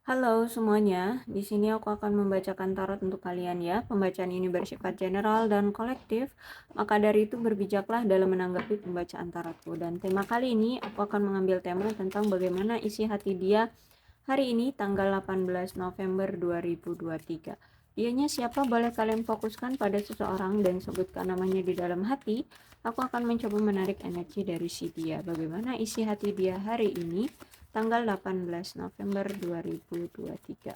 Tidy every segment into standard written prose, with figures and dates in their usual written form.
Halo semuanya, di sini aku akan membacakan tarot untuk kalian ya. Pembacaan ini bersifat general dan kolektif, maka dari itu berbijaklah dalam menanggapi pembacaan tarotku. Dan tema kali ini aku akan mengambil tema tentang bagaimana isi hati dia hari ini tanggal 18 November 2023. Dianya siapa boleh kalian fokuskan pada seseorang dan sebutkan namanya di dalam hati. Aku akan mencoba menarik energi dari si dia. Bagaimana isi hati dia hari ini tanggal 18 November 2023.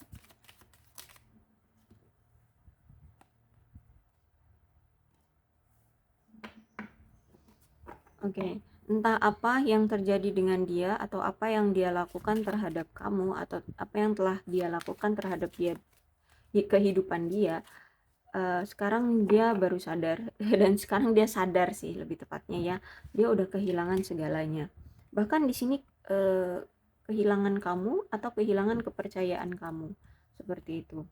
Oke, entah apa yang terjadi dengan dia atau apa yang dia lakukan terhadap kamu atau apa yang telah dia lakukan terhadap dia di kehidupan dia. Sekarang dia baru sadar dan sekarang dia sadar sih lebih tepatnya ya. Dia udah kehilangan segalanya. Bahkan di sini kehilangan kamu atau kehilangan kepercayaan kamu. Seperti itu.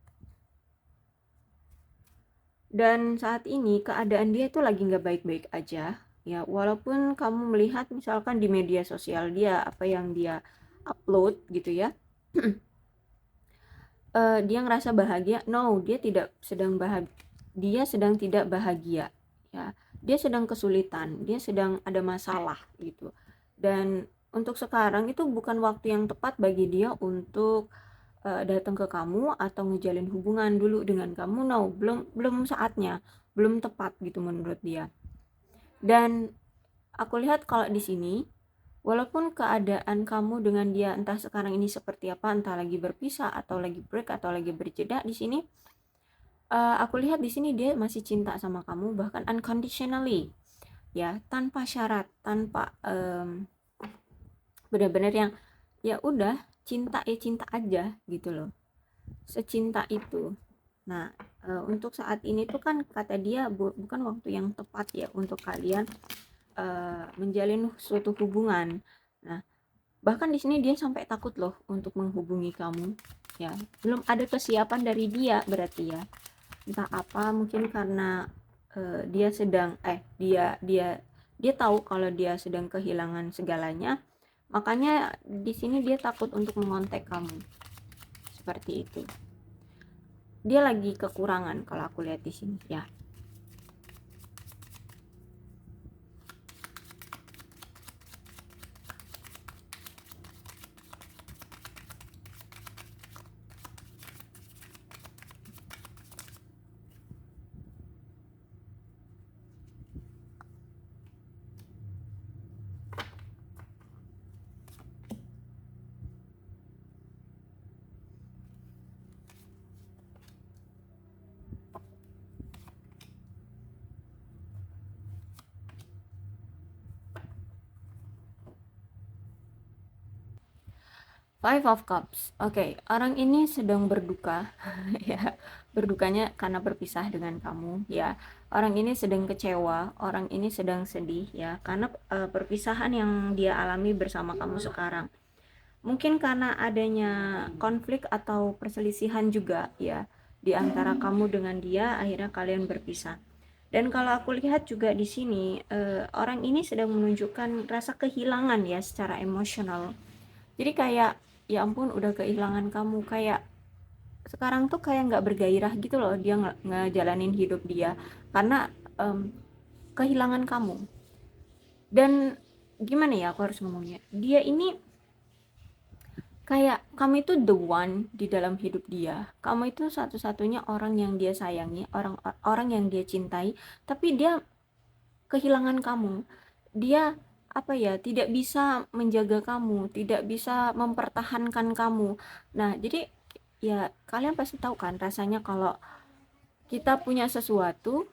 Dan saat ini keadaan dia itu lagi nggak baik-baik aja ya, walaupun kamu melihat misalkan di media sosial dia apa yang dia upload gitu ya. Dia ngerasa bahagia. No, dia tidak sedang bahagia, dia sedang tidak bahagia ya, dia sedang kesulitan, dia sedang ada masalah gitu. Dan untuk sekarang itu bukan waktu yang tepat bagi dia untuk datang ke kamu atau ngejalin hubungan dulu dengan kamu. No, belum belum saatnya, belum tepat gitu menurut dia. Dan aku lihat kalau di sini, walaupun keadaan kamu dengan dia entah sekarang ini seperti apa, entah lagi berpisah atau lagi break atau lagi berjeda di sini, aku lihat di sini dia masih cinta sama kamu, bahkan unconditionally ya, tanpa syarat, tanpa benar-benar yang ya udah cinta ya cinta aja gitu loh, secinta itu. Nah, untuk saat ini tuh kan kata dia bukan waktu yang tepat ya untuk kalian menjalin suatu hubungan. Nah, bahkan di sini dia sampai takut loh untuk menghubungi kamu. Ya, belum ada kesiapan dari dia berarti ya. Entah apa, mungkin karena dia sedang dia tahu kalau dia sedang kehilangan segalanya. Makanya di sini dia takut untuk mengontak kamu. Seperti itu. Dia lagi kekurangan kalau aku lihat di sini ya. 5 of Cups. Oke, orang ini sedang berduka ya. Berdukanya karena berpisah dengan kamu ya. Orang ini sedang kecewa, orang ini sedang sedih ya karena perpisahan yang dia alami bersama kamu sekarang. Mungkin karena adanya konflik atau perselisihan juga ya di antara kamu dengan dia, akhirnya kalian berpisah. Dan kalau aku lihat juga di sini orang ini sedang menunjukkan rasa kehilangan ya secara emosional. Jadi kayak ya ampun udah kehilangan kamu, kayak sekarang tuh kayak nggak bergairah gitu loh dia ngejalanin hidup dia karena kehilangan kamu. Dan gimana ya aku harus ngomongnya, dia ini kayak kamu itu the one di dalam hidup dia, kamu itu satu-satunya orang yang dia sayangi, orang orang yang dia cintai, tapi dia kehilangan kamu. Dia apa ya, tidak bisa menjaga kamu, tidak bisa mempertahankan kamu. Nah, jadi ya kalian pasti tahu kan rasanya kalau kita punya sesuatu.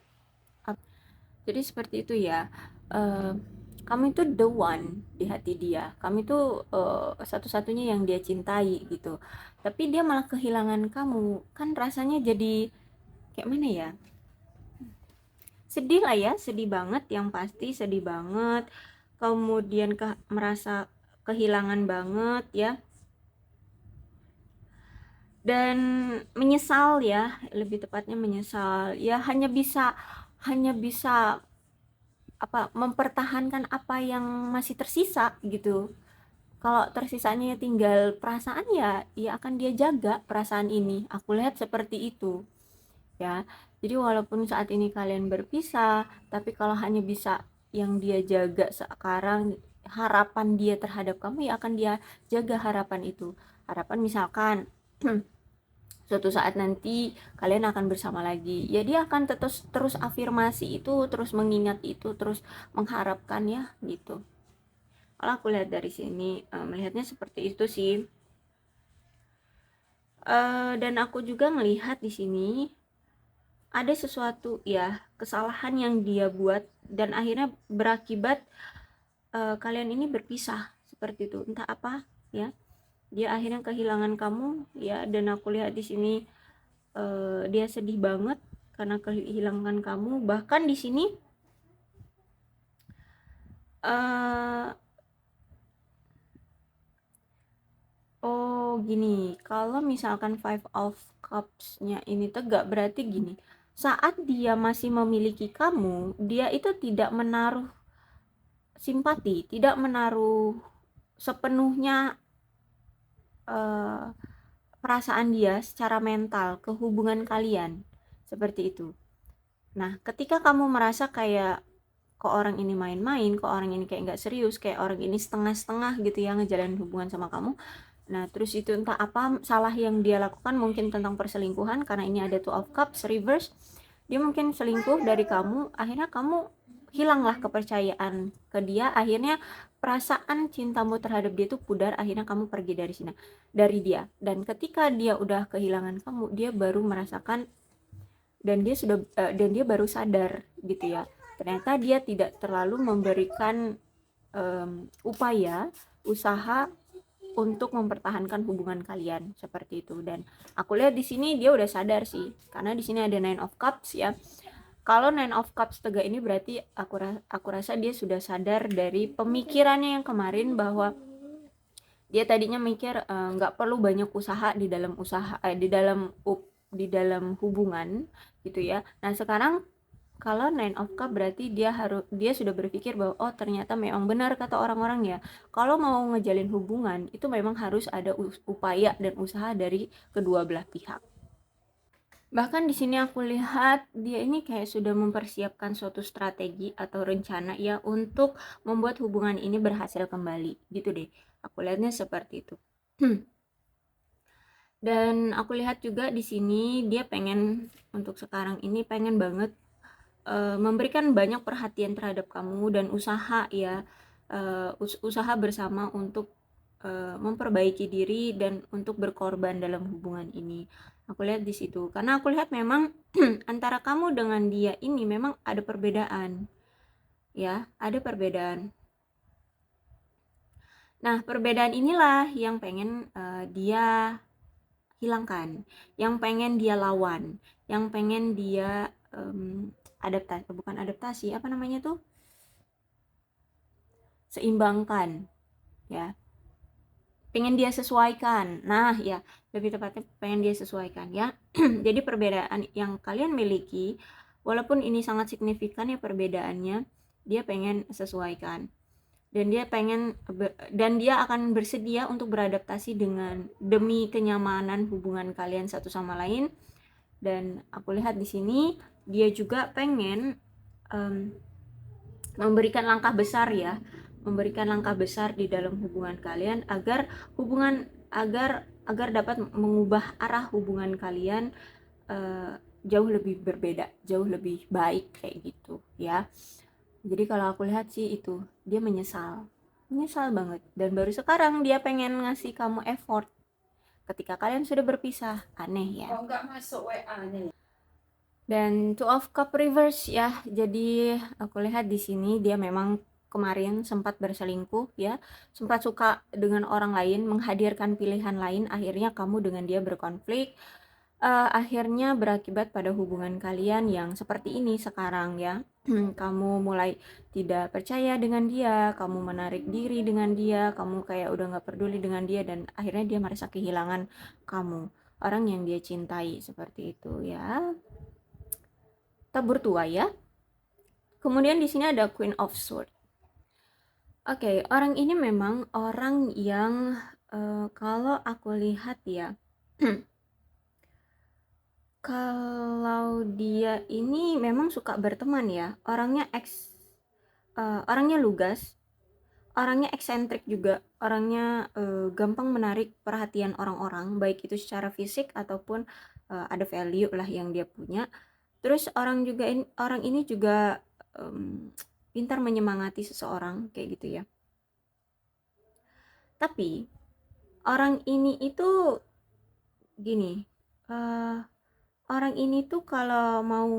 Jadi seperti itu ya. Eh, Kamu itu the one di hati dia. Kamu itu satu-satunya yang dia cintai gitu. Tapi dia malah kehilangan kamu. Kan rasanya jadi kayak mana ya? Sedih lah ya, sedih banget, yang pasti sedih banget. Kemudian merasa kehilangan banget ya, dan menyesal ya, lebih tepatnya menyesal ya, hanya bisa apa, mempertahankan apa yang masih tersisa gitu. Kalau tersisanya tinggal perasaan, ya akan dia jaga perasaan ini. Aku lihat seperti itu ya. Jadi walaupun saat ini kalian berpisah, tapi kalau hanya bisa yang dia jaga sekarang, harapan dia terhadap kamu, ya akan dia jaga harapan itu. Harapan misalkan suatu saat nanti kalian akan bersama lagi, ya dia akan terus afirmasi itu, terus mengingat itu, terus mengharapkan ya gitu. Kalau aku lihat dari sini, melihatnya seperti itu sih. Dan aku juga melihat di sini ada sesuatu ya, kesalahan yang dia buat dan akhirnya berakibat kalian ini berpisah seperti itu. Entah apa ya, dia akhirnya kehilangan kamu ya. Dan aku lihat di sini dia sedih banget karena kehilangan kamu. Bahkan di sini oh gini, kalau misalkan Five of Cups-nya ini tegak, berarti gini, saat dia masih memiliki kamu, dia itu tidak menaruh simpati, tidak menaruh sepenuhnya perasaan dia secara mental ke hubungan kalian, seperti itu. Nah, ketika kamu merasa kayak kok orang ini main-main, kok orang ini kayak nggak serius, kayak orang ini setengah-setengah gitu ya ngejalanin hubungan sama kamu. Nah, terus itu entah apa salah yang dia lakukan, mungkin tentang perselingkuhan, karena ini ada Two of Cups reverse. Dia mungkin selingkuh dari kamu, akhirnya kamu hilanglah kepercayaan ke dia, akhirnya perasaan cintamu terhadap dia itu pudar, akhirnya kamu pergi dari sini, dari dia. Dan ketika dia udah kehilangan kamu, dia baru merasakan, dan dia baru sadar gitu ya, ternyata dia tidak terlalu memberikan upaya, usaha untuk mempertahankan hubungan kalian seperti itu. Dan aku lihat di sini dia udah sadar sih, karena di sini ada Nine of Cups ya. Kalau Nine of Cups tegak ini berarti aku rasa dia sudah sadar dari pemikirannya yang kemarin, bahwa dia tadinya mikir nggak perlu banyak usaha di dalam di dalam hubungan gitu ya. Nah sekarang kalau Nine of Cup berarti dia sudah berpikir bahwa oh ternyata memang benar kata orang-orang ya, kalau mau ngejalin hubungan itu memang harus ada upaya dan usaha dari kedua belah pihak. Bahkan di sini aku lihat dia ini kayak sudah mempersiapkan suatu strategi atau rencana ya untuk membuat hubungan ini berhasil kembali gitu deh. Aku lihatnya seperti itu. Dan aku lihat juga di sini dia pengen, untuk sekarang ini pengen banget memberikan banyak perhatian terhadap kamu dan usaha ya, usaha bersama untuk memperbaiki diri dan untuk berkorban dalam hubungan ini. Aku lihat di situ, karena aku lihat memang antara kamu dengan dia ini memang ada perbedaan ya, ada perbedaan. Nah perbedaan inilah yang pengen dia hilangkan, yang pengen dia lawan, yang pengen dia adaptasi, apa namanya tuh, seimbangkan ya, pengen dia sesuaikan. Nah ya, lebih tepatnya pengen dia sesuaikan ya. Jadi perbedaan yang kalian miliki, walaupun ini sangat signifikan ya perbedaannya, dia pengen sesuaikan, dan dia akan bersedia untuk beradaptasi demi kenyamanan hubungan kalian satu sama lain. Dan aku lihat di sini dia juga pengen memberikan langkah besar ya, memberikan langkah besar di dalam hubungan kalian, agar dapat mengubah arah hubungan kalian jauh lebih berbeda, jauh lebih baik kayak gitu ya. Jadi kalau aku lihat sih itu, dia menyesal banget, dan baru sekarang dia pengen ngasih kamu effort ketika kalian sudah berpisah. Aneh ya. Kok nggak masuk WA-nya? Dan Two of Cup reverse ya. Jadi aku lihat di sini dia memang kemarin sempat berselingkuh ya, sempat suka dengan orang lain, menghadirkan pilihan lain, akhirnya kamu dengan dia berkonflik, akhirnya berakibat pada hubungan kalian yang seperti ini sekarang ya. Kamu mulai tidak percaya dengan dia, kamu menarik diri dengan dia, kamu kayak udah nggak peduli dengan dia, dan akhirnya dia merasa kehilangan kamu, orang yang dia cintai, seperti itu ya. Tabur tua ya. Kemudian di sini ada Queen of Swords. Oke, orang ini memang orang yang, kalau aku lihat ya, kalau dia ini memang suka berteman ya, orangnya lugas, orangnya eksentrik juga, orangnya, gampang menarik perhatian orang-orang, baik itu secara fisik ataupun, ada value lah yang dia punya. Terus orang ini juga, pintar menyemangati seseorang, kayak gitu ya. Tapi, orang ini itu gini, eee, orang ini tuh kalau mau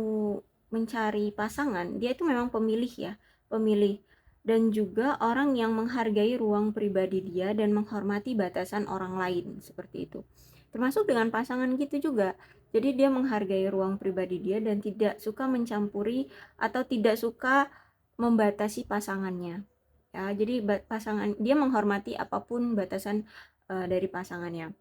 mencari pasangan, dia itu memang pemilih ya, pemilih. Dan juga orang yang menghargai ruang pribadi dia dan menghormati batasan orang lain, seperti itu. Termasuk dengan pasangan gitu juga. Jadi dia menghargai ruang pribadi dia dan tidak suka mencampuri atau tidak suka membatasi pasangannya. Ya, jadi pasangan dia menghormati apapun batasan dari pasangannya.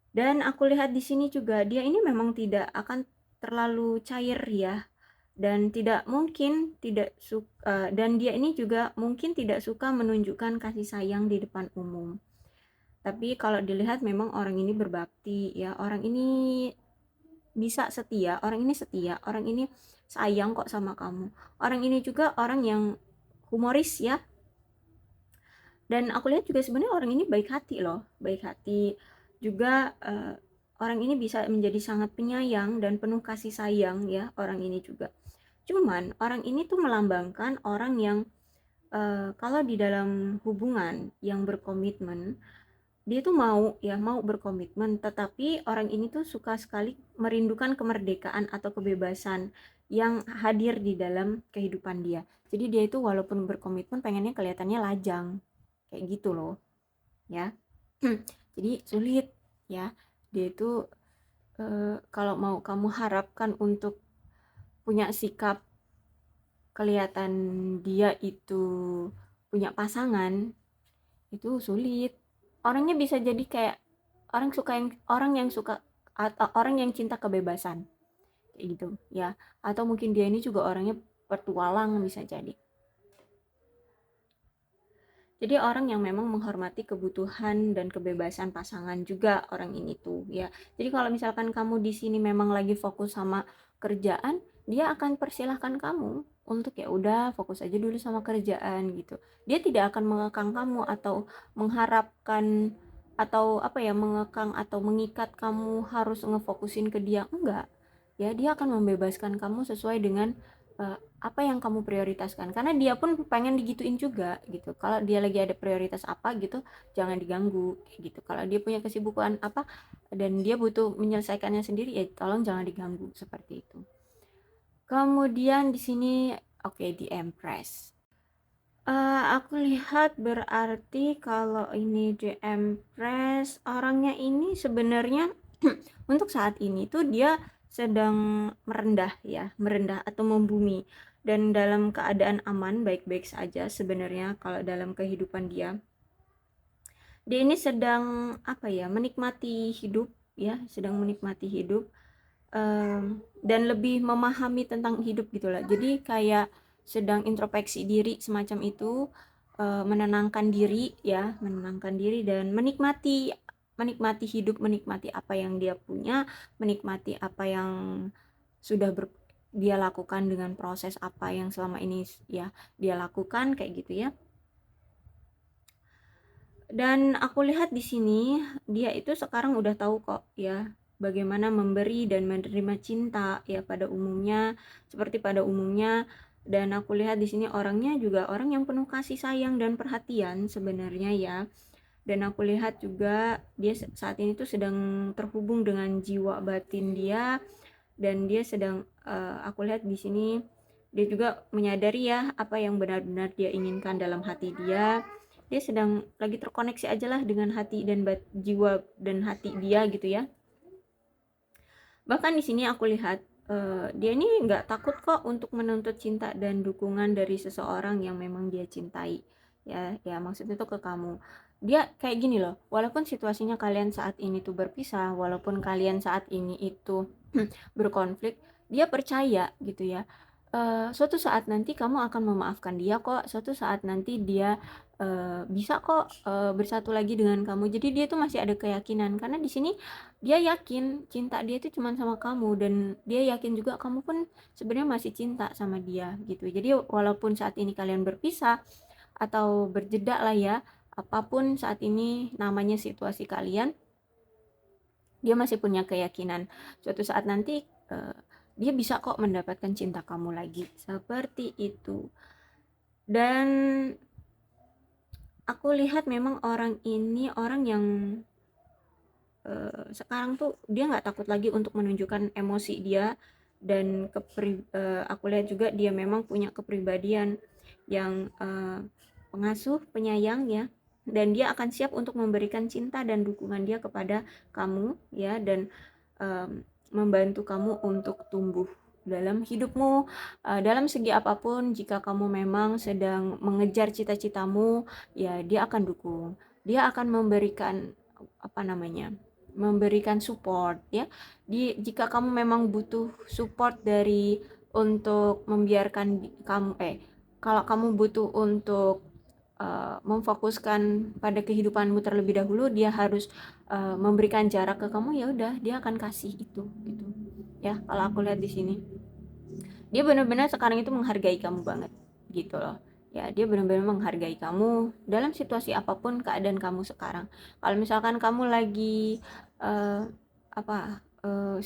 Dan aku lihat di sini juga dia ini memang tidak akan terlalu cair ya, dan tidak mungkin tidak suka, dan dia ini juga mungkin tidak suka menunjukkan kasih sayang di depan umum. Tapi kalau dilihat memang orang ini berbakti ya, orang ini bisa setia, orang ini setia, orang ini sayang kok sama kamu. Orang ini juga orang yang humoris ya, dan aku lihat juga sebenarnya orang ini baik hati loh, baik hati juga. Orang ini bisa menjadi sangat penyayang dan penuh kasih sayang ya, orang ini juga. Cuman orang ini tuh melambangkan orang yang, kalau di dalam hubungan yang berkomitmen, dia tuh mau berkomitmen, tetapi orang ini tuh suka sekali merindukan kemerdekaan atau kebebasan yang hadir di dalam kehidupan dia. Jadi dia itu walaupun berkomitmen pengennya kelihatannya lajang, kayak gitu loh ya. Jadi sulit ya, dia itu, kalau mau kamu harapkan untuk punya sikap kelihatan dia itu punya pasangan, itu sulit. Orangnya bisa jadi kayak orang yang suka atau orang yang cinta kebebasan, kayak gitu ya. Atau mungkin dia ini juga orangnya petualang, bisa jadi. Jadi orang yang memang menghormati kebutuhan dan kebebasan pasangan juga orang ini tuh ya. Jadi kalau misalkan kamu di sini memang lagi fokus sama kerjaan, dia akan persilahkan kamu untuk ya udah fokus aja dulu sama kerjaan gitu. Dia tidak akan mengekang kamu atau mengharapkan atau apa ya, mengekang atau mengikat kamu harus ngefokusin ke dia, enggak. Ya, dia akan membebaskan kamu sesuai dengan apa yang kamu prioritaskan, karena dia pun pengen digituin juga gitu. Kalau dia lagi ada prioritas apa gitu, jangan diganggu kayak gitu. Kalau dia punya kesibukan apa dan dia butuh menyelesaikannya sendiri, ya tolong jangan diganggu, seperti itu. Kemudian di sini oke, di Empress. Aku lihat berarti kalau ini di Empress, orangnya ini sebenarnya untuk saat ini tuh dia sedang merendah ya, merendah atau membumi, dan dalam keadaan aman, baik-baik saja sebenarnya kalau dalam kehidupan dia. Dia ini sedang apa ya, menikmati hidup ya, sedang menikmati hidup, dan lebih memahami tentang hidup gitulah. Jadi kayak sedang introspeksi diri semacam itu, menenangkan diri ya, menenangkan diri dan menikmati menikmati hidup, menikmati apa yang dia punya, menikmati apa yang sudah dia lakukan dengan proses apa yang selama ini ya dia lakukan, kayak gitu ya. Dan aku lihat di sini dia itu sekarang udah tahu kok ya bagaimana memberi dan menerima cinta ya pada umumnya, seperti pada umumnya. Dan aku lihat di sini orangnya juga orang yang penuh kasih sayang dan perhatian sebenarnya ya. Dan aku lihat juga dia saat ini tuh sedang terhubung dengan jiwa batin dia, dan dia sedang aku lihat di sini dia juga menyadari ya apa yang benar-benar dia inginkan dalam hati dia. Dia sedang lagi terkoneksi aja lah dengan hati dan jiwa dan hati dia gitu ya. Bahkan di sini aku lihat dia ini nggak takut kok untuk menuntut cinta dan dukungan dari seseorang yang memang dia cintai ya. Ya maksudnya tuh ke kamu, dia kayak gini loh, walaupun situasinya kalian saat ini tuh berpisah, walaupun kalian saat ini itu berkonflik, dia percaya gitu ya, suatu saat nanti kamu akan memaafkan dia kok, suatu saat nanti dia, bisa kok, bersatu lagi dengan kamu. Jadi dia tuh masih ada keyakinan, karena di sini dia yakin cinta dia itu cuman sama kamu, dan dia yakin juga kamu pun sebenarnya masih cinta sama dia, gitu. Jadi walaupun saat ini kalian berpisah atau berjeda lah ya, apapun saat ini namanya situasi kalian, dia masih punya keyakinan suatu saat nanti, dia bisa kok mendapatkan cinta kamu lagi, seperti itu. Dan aku lihat memang orang ini orang yang sekarang tuh dia nggak takut lagi untuk menunjukkan emosi dia, dan aku lihat juga dia memang punya kepribadian yang pengasuh, penyayang ya, dan dia akan siap untuk memberikan cinta dan dukungan dia kepada kamu ya, dan membantu kamu untuk tumbuh dalam hidupmu, dalam segi apapun. Jika kamu memang sedang mengejar cita-citamu, ya dia akan dukung, dia akan memberikan apa namanya, memberikan support ya. Jika kamu memang butuh support dari untuk membiarkan kamu kalau kamu butuh untuk memfokuskan pada kehidupanmu terlebih dahulu, dia harus memberikan jarak ke kamu, ya udah dia akan kasih itu gitu ya. Kalau aku lihat di sini dia benar-benar sekarang itu menghargai kamu banget gitu loh ya. Dia benar-benar menghargai kamu dalam situasi apapun keadaan kamu sekarang. Kalau misalkan kamu lagi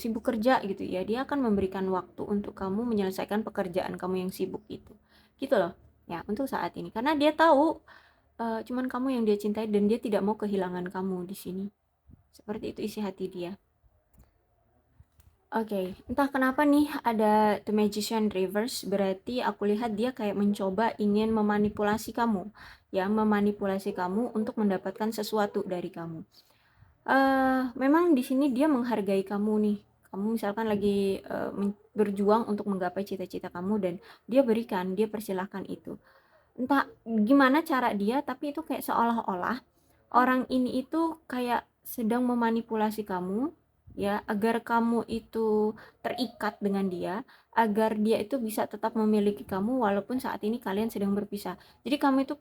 sibuk kerja gitu ya, dia akan memberikan waktu untuk kamu menyelesaikan pekerjaan kamu yang sibuk itu gitu loh ya, untuk saat ini, karena dia tahu cuman kamu yang dia cintai, dan dia tidak mau kehilangan kamu di sini. Seperti itu isi hati dia. Oke, entah kenapa nih ada The Magician Reverse, berarti aku lihat dia kayak mencoba ingin memanipulasi kamu, ya, memanipulasi kamu untuk mendapatkan sesuatu dari kamu. Memang di sini dia menghargai kamu nih. Kamu misalkan lagi berjuang untuk menggapai cita-cita kamu, dan dia berikan, dia persilahkan itu. Entah gimana cara dia, tapi itu kayak seolah-olah orang ini itu kayak sedang memanipulasi kamu ya, agar kamu itu terikat dengan dia, agar dia itu bisa tetap memiliki kamu walaupun saat ini kalian sedang berpisah. Jadi kamu itu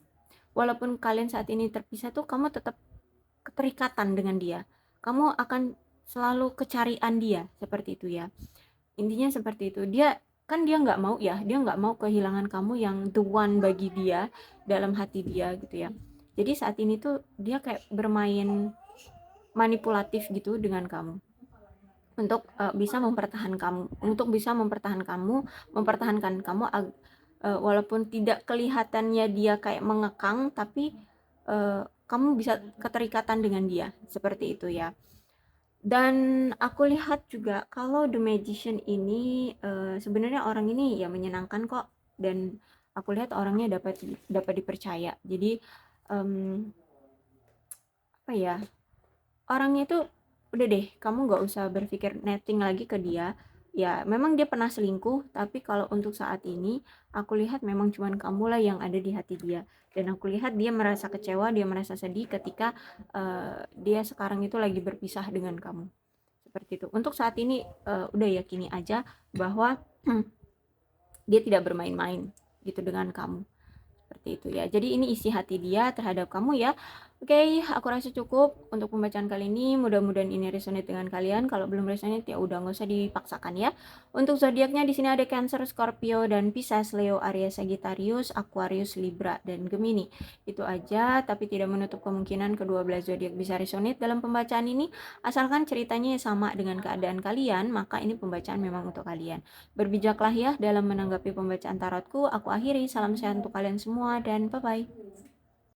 walaupun kalian saat ini terpisah tuh, kamu tetap keterikatan dengan dia. Kamu akan selalu kecarian dia, seperti itu ya. Intinya seperti itu. Dia nggak mau ya, dia nggak mau kehilangan kamu yang the one bagi dia, dalam hati dia gitu ya. Jadi saat ini tuh dia kayak bermain manipulatif gitu dengan kamu untuk bisa mempertahankan kamu, walaupun tidak kelihatannya dia kayak mengekang, tapi kamu bisa keterikatan dengan dia, seperti itu ya. Dan aku lihat juga kalau The Magician ini sebenarnya orang ini ya menyenangkan kok, dan aku lihat orangnya dapat dipercaya. Jadi apa ya, orangnya itu udah deh, kamu nggak usah berpikir netting lagi ke dia. Ya memang dia pernah selingkuh, tapi kalau untuk saat ini aku lihat memang cuman kamulah yang ada di hati dia, dan aku lihat dia merasa kecewa, dia merasa sedih ketika dia sekarang itu lagi berpisah dengan kamu, seperti itu. Untuk saat ini udah yakini aja bahwa dia tidak bermain-main gitu dengan kamu, seperti itu ya. Jadi ini isi hati dia terhadap kamu ya. Oke, aku rasa cukup untuk pembacaan kali ini. Mudah-mudahan ini resonate dengan kalian. Kalau belum resonate ya udah nggak usah dipaksakan ya. Untuk zodiaknya di sini ada Cancer, Scorpio, dan Pisces, Leo, Aries, Sagittarius, Aquarius, Libra, dan Gemini. Itu aja, tapi tidak menutup kemungkinan kedua belas zodiak bisa resonate dalam pembacaan ini. Asalkan ceritanya sama dengan keadaan kalian, maka ini pembacaan memang untuk kalian. Berbijaklah ya dalam menanggapi pembacaan tarotku. Aku akhiri, salam sehat untuk kalian semua, dan bye-bye.